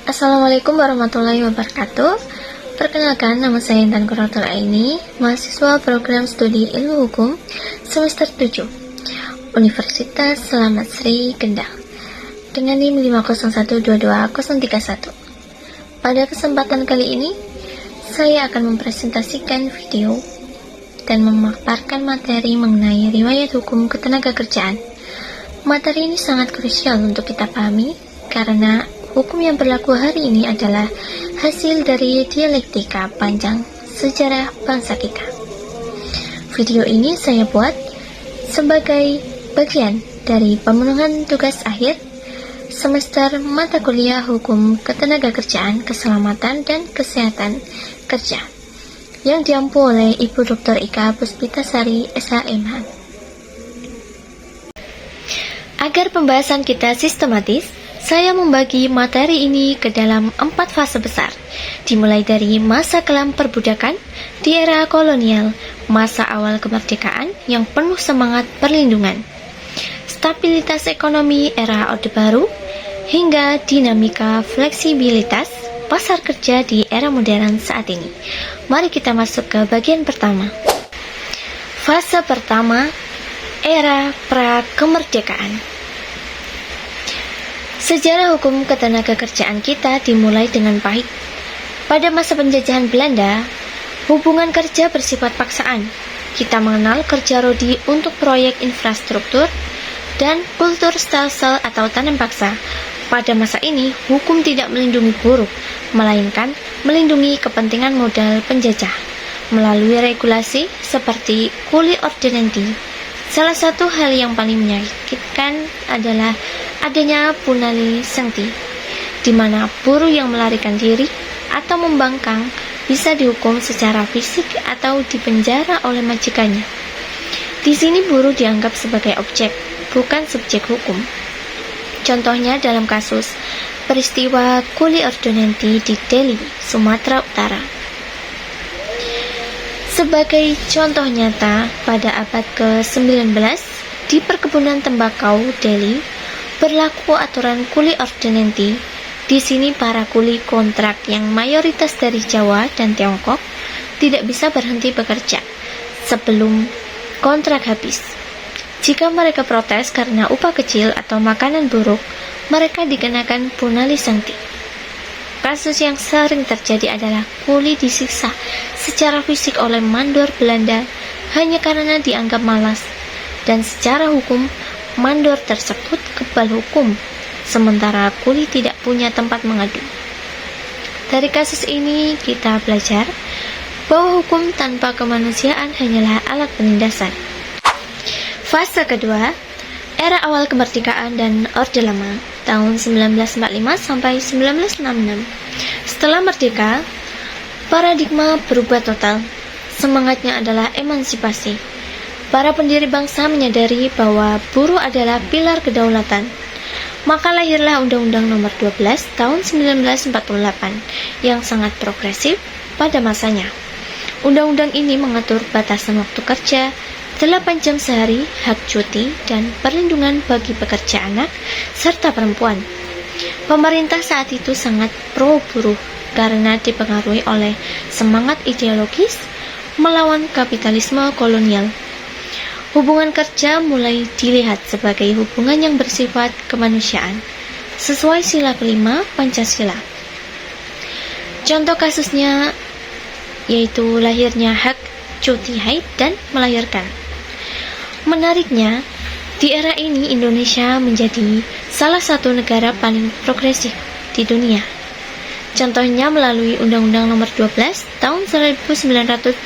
Assalamualaikum warahmatullahi wabarakatuh. Perkenalkan, nama saya Intan Qurratul Aini, mahasiswa program studi ilmu hukum semester 7 Universitas Selamat Sri Kendal dengan NIM 501220031. Pada kesempatan kali ini, saya akan mempresentasikan video dan memaparkan materi mengenai riwayat hukum ketenagakerjaan. Materi ini sangat krusial untuk kita pahami karena hukum yang berlaku hari ini adalah hasil dari dialektika panjang sejarah bangsa kita. Video ini saya buat sebagai bagian dari pemenuhan tugas akhir semester mata kuliah Hukum Ketenagakerjaan, Keselamatan, dan Kesehatan Kerja yang diampu oleh Ibu Dr. Ika Puspitasari, SHMH. Agar pembahasan kita sistematis, saya membagi materi ini ke dalam 4 fase besar, dimulai dari masa kelam perbudakan di era kolonial, masa awal kemerdekaan yang penuh semangat perlindungan, stabilitas ekonomi era Orde Baru, hingga dinamika fleksibilitas pasar kerja di era modern saat ini. Mari kita masuk ke bagian pertama. Fase pertama, era pra-kemerdekaan. Sejarah hukum ketenagakerjaan kita dimulai dengan pahit. Pada masa penjajahan Belanda, hubungan kerja bersifat paksaan. Kita mengenal kerja rodi untuk proyek infrastruktur dan kultur stelsel atau tanam paksa. Pada masa ini, hukum tidak melindungi buruh, melainkan melindungi kepentingan modal penjajah melalui regulasi seperti kuli ordinanti. Salah satu hal yang paling menyakitkan adalah adanya punali sengti, di mana buruh yang melarikan diri atau membangkang bisa dihukum secara fisik atau dipenjara oleh majikannya. Di sini buruh dianggap sebagai objek, bukan subjek hukum. Contohnya dalam kasus peristiwa kuli ordinanti di Delhi, Sumatera Utara. Sebagai contoh nyata, pada abad ke-19 di perkebunan tembakau Delhi berlaku aturan kuli ordinanti. Di sini para kuli kontrak yang mayoritas dari Jawa dan Tiongkok tidak bisa berhenti bekerja sebelum kontrak habis. Jika mereka protes karena upah kecil atau makanan buruk, mereka dikenakan punali sengti. Kasus yang sering terjadi adalah kuli disiksa secara fisik oleh mandor Belanda hanya karena dianggap malas, dan secara hukum mandor tersebut kebal hukum, sementara kuli tidak punya tempat mengadu. Dari kasus ini kita belajar bahwa hukum tanpa kemanusiaan hanyalah alat penindasan. Fase kedua, era awal kemerdekaan dan Orde Lama, tahun 1945 sampai 1966. Setelah merdeka, paradigma berubah total. Semangatnya adalah emansipasi. Para pendiri bangsa menyadari bahwa buruh adalah pilar kedaulatan. Maka lahirlah Undang-Undang Nomor 12 Tahun 1948 yang sangat progresif pada masanya. Undang-undang ini mengatur batasan waktu kerja, 8 jam sehari, hak cuti, dan perlindungan bagi pekerja anak serta perempuan. Pemerintah saat itu sangat pro buruh karena dipengaruhi oleh semangat ideologis melawan kapitalisme kolonial. Hubungan kerja mulai dilihat sebagai hubungan yang bersifat kemanusiaan, sesuai sila kelima Pancasila. Contoh kasusnya yaitu lahirnya hak cuti haid dan melahirkan. Menariknya, di era ini Indonesia menjadi salah satu negara paling progresif di dunia. Contohnya melalui Undang-Undang Nomor 12 Tahun 1948,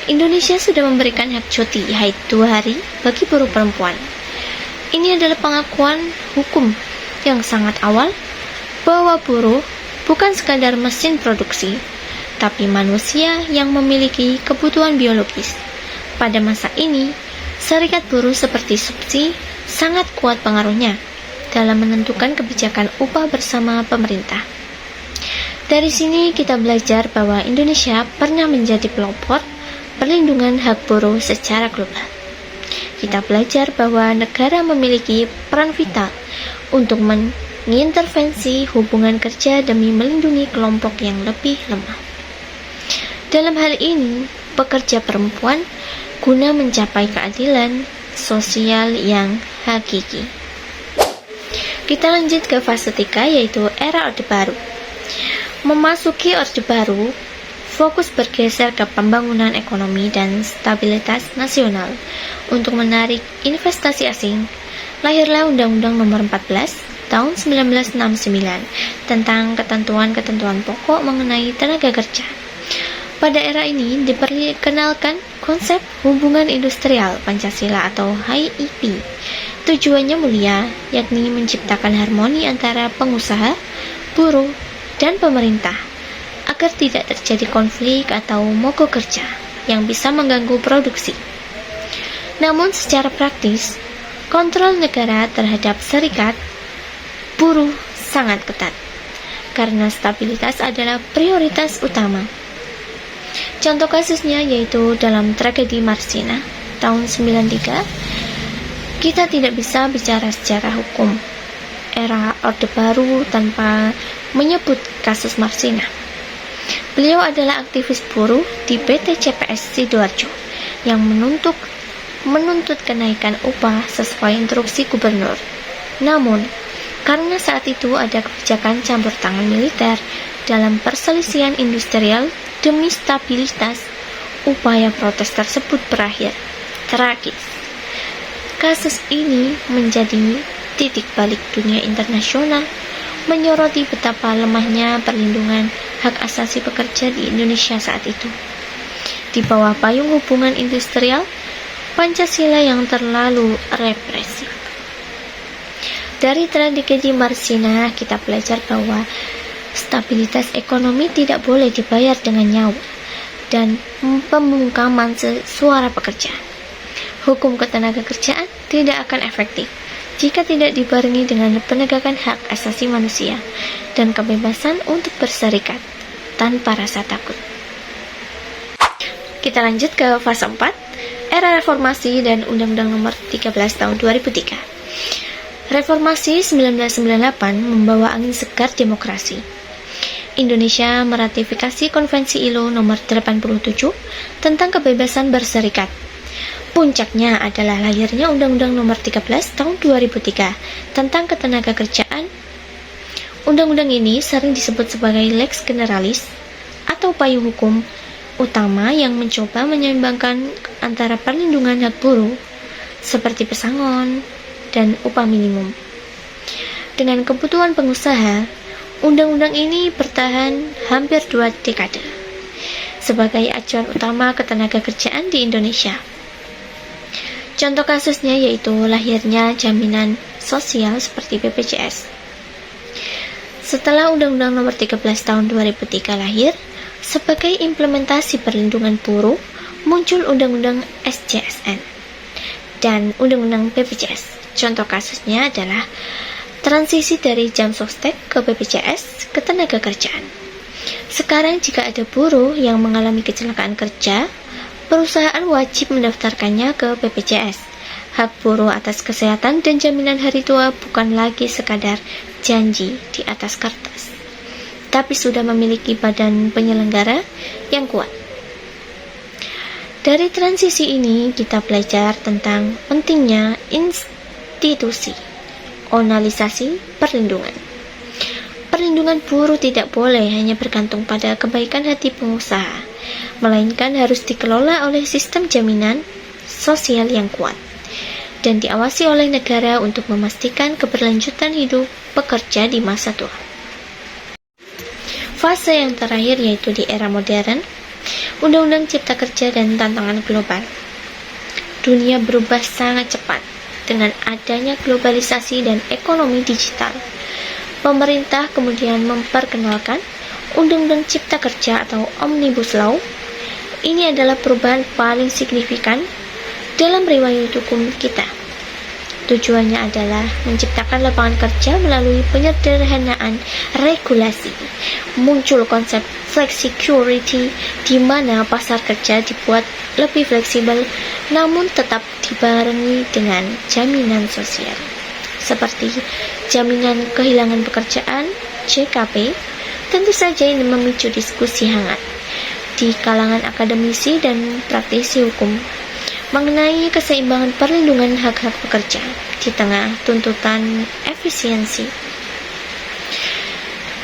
Indonesia sudah memberikan hak cuti haid 2 hari bagi buruh perempuan. Ini adalah pengakuan hukum yang sangat awal bahwa buruh bukan sekadar mesin produksi, tapi manusia yang memiliki kebutuhan biologis. Pada masa ini, serikat buruh seperti SUPSI sangat kuat pengaruhnya dalam menentukan kebijakan upah bersama pemerintah. Dari sini kita belajar bahwa Indonesia pernah menjadi pelopor perlindungan hak buruh secara global. Kita belajar bahwa negara memiliki peran vital untuk mengintervensi hubungan kerja demi melindungi kelompok yang lebih lemah. Dalam hal ini, pekerja perempuan guna mencapai keadilan sosial yang hakiki. Kita lanjut ke fase 3, yaitu era Orde Baru. Memasuki Orde Baru, fokus bergeser ke pembangunan ekonomi dan stabilitas nasional. Untuk menarik investasi asing, lahirlah Undang-Undang Nomor 14 Tahun 1969 tentang ketentuan-ketentuan pokok mengenai tenaga kerja. Pada era ini diperkenalkan konsep hubungan industrial Pancasila atau HIP. Tujuannya mulia, yakni menciptakan harmoni antara pengusaha, buruh, dan pemerintah, agar tidak terjadi konflik atau mogok kerja yang bisa mengganggu produksi. Namun secara praktis, kontrol negara terhadap serikat buruh sangat ketat, karena stabilitas adalah prioritas utama. Contoh kasusnya yaitu dalam tragedi Marsina tahun 93, kita tidak bisa bicara secara hukum era Orde Baru tanpa menyebut kasus Marsina. Beliau adalah aktivis buruh di PT CPS Sidoarjo yang menuntut kenaikan upah sesuai instruksi gubernur. Namun, karena saat itu ada kebijakan campur tangan militer dalam perselisihan industrial demi stabilitas, upaya protes tersebut berakhir tragis. Kasus ini menjadi titik balik dunia internasional, menyoroti betapa lemahnya perlindungan hak asasi pekerja di Indonesia saat itu. Di bawah payung hubungan industrial, Pancasila yang terlalu represif. Dari tragedi Marsina, kita belajar bahwa stabilitas ekonomi tidak boleh dibayar dengan nyawa dan pembungkaman suara pekerja. Hukum ketenagakerjaan tidak akan efektif jika tidak dibarengi dengan penegakan hak asasi manusia dan kebebasan untuk berserikat tanpa rasa takut. Kita lanjut ke fase 4, era reformasi dan Undang-Undang Nomor 13 Tahun 2003. Reformasi 1998 membawa angin segar demokrasi. Indonesia meratifikasi Konvensi ILO Nomor 87 tentang kebebasan berserikat. Puncaknya adalah lahirnya Undang-Undang Nomor 13 Tahun 2003 tentang ketenagakerjaan. Undang-undang ini sering disebut sebagai lex generalis atau payung hukum utama yang mencoba menyeimbangkan antara perlindungan hak buruh seperti pesangon dan upah minimum dengan kebutuhan pengusaha. Undang-undang ini bertahan hampir 2 dekade sebagai acuan utama ketenagakerjaan di Indonesia. Contoh kasusnya yaitu lahirnya jaminan sosial seperti BPJS. Setelah Undang-Undang Nomor 13 Tahun 2003 lahir, sebagai implementasi perlindungan buruh, muncul Undang-Undang SJSN dan Undang-Undang BPJS. Contoh kasusnya adalah transisi dari jam sostek ke BPJS ketenagakerjaan. Sekarang jika ada buruh yang mengalami kecelakaan kerja, perusahaan wajib mendaftarkannya ke BPJS. Hak buruh atas kesehatan dan jaminan hari tua bukan lagi sekadar janji di atas kertas, tapi sudah memiliki badan penyelenggara yang kuat. Dari transisi ini kita belajar tentang pentingnya institusi, onalisasi perlindungan. Perlindungan buruh tidak boleh hanya bergantung pada kebaikan hati pengusaha, melainkan harus dikelola oleh sistem jaminan sosial yang kuat dan diawasi oleh negara untuk memastikan keberlanjutan hidup pekerja di masa tua. Fase yang terakhir yaitu di era modern, Undang-Undang Cipta Kerja dan tantangan global. Dunia berubah sangat cepat dengan adanya globalisasi dan ekonomi digital. Pemerintah kemudian memperkenalkan Undang-Undang Cipta Kerja atau Omnibus Law. Ini adalah perubahan paling signifikan dalam riwayat hukum kita. Tujuannya adalah menciptakan lapangan kerja melalui penyederhanaan regulasi. Muncul konsep flexicurity di mana pasar kerja dibuat lebih fleksibel namun tetap dibarengi dengan jaminan sosial. seperti jaminan kehilangan pekerjaan (JKP), tentu saja ini memicu diskusi hangat di kalangan akademisi dan praktisi hukum mengenai keseimbangan perlindungan hak-hak pekerja di tengah tuntutan efisiensi.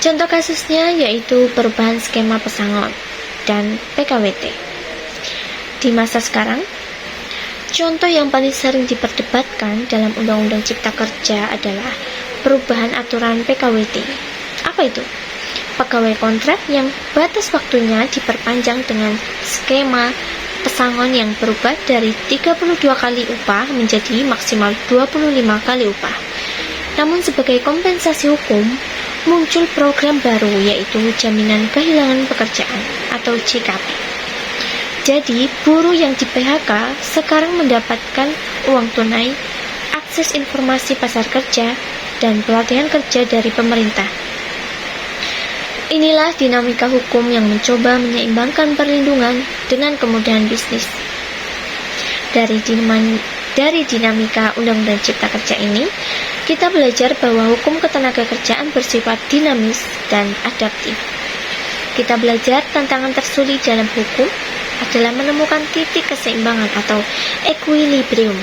Contoh kasusnya yaitu perubahan skema pesangon dan PKWT. Di masa sekarang, contoh yang paling sering diperdebatkan dalam Undang-Undang Cipta Kerja adalah perubahan aturan PKWT. Apa itu? Pegawai kontrak yang batas waktunya diperpanjang dengan skema pesangon yang berubah dari 32 kali upah menjadi maksimal 25 kali upah. Namun sebagai kompensasi hukum, muncul program baru yaitu jaminan kehilangan pekerjaan atau JKP. Jadi, buruh yang di PHK sekarang mendapatkan uang tunai, akses informasi pasar kerja, dan pelatihan kerja dari pemerintah. Inilah dinamika hukum yang mencoba menyeimbangkan perlindungan dengan kemudahan bisnis. Dari dinamika Undang-Undang Cipta Kerja ini, kita belajar bahwa hukum ketenagakerjaan bersifat dinamis dan adaptif. Kita belajar tantangan tersulit dalam hukum adalah menemukan titik keseimbangan atau equilibrium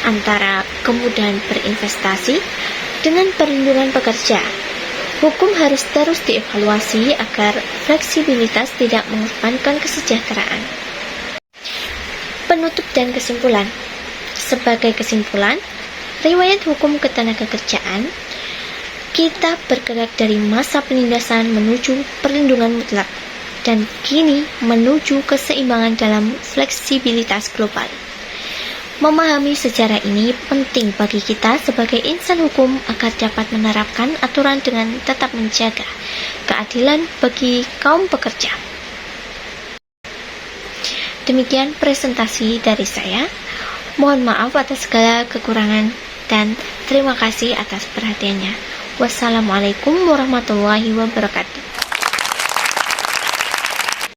antara kemudahan berinvestasi dengan perlindungan pekerja. Hukum harus terus dievaluasi agar fleksibilitas tidak mengorbankan kesejahteraan. Penutup dan kesimpulan. Sebagai kesimpulan, riwayat hukum ketenagakerjaan, kita bergerak dari masa penindasan menuju perlindungan mutlak, dan kini menuju keseimbangan dalam fleksibilitas global. Memahami sejarah ini penting bagi kita sebagai insan hukum agar dapat menerapkan aturan dengan tetap menjaga keadilan bagi kaum pekerja. Demikian presentasi dari saya. Mohon maaf atas segala kekurangan dan terima kasih atas perhatiannya. Wassalamualaikum warahmatullahi wabarakatuh.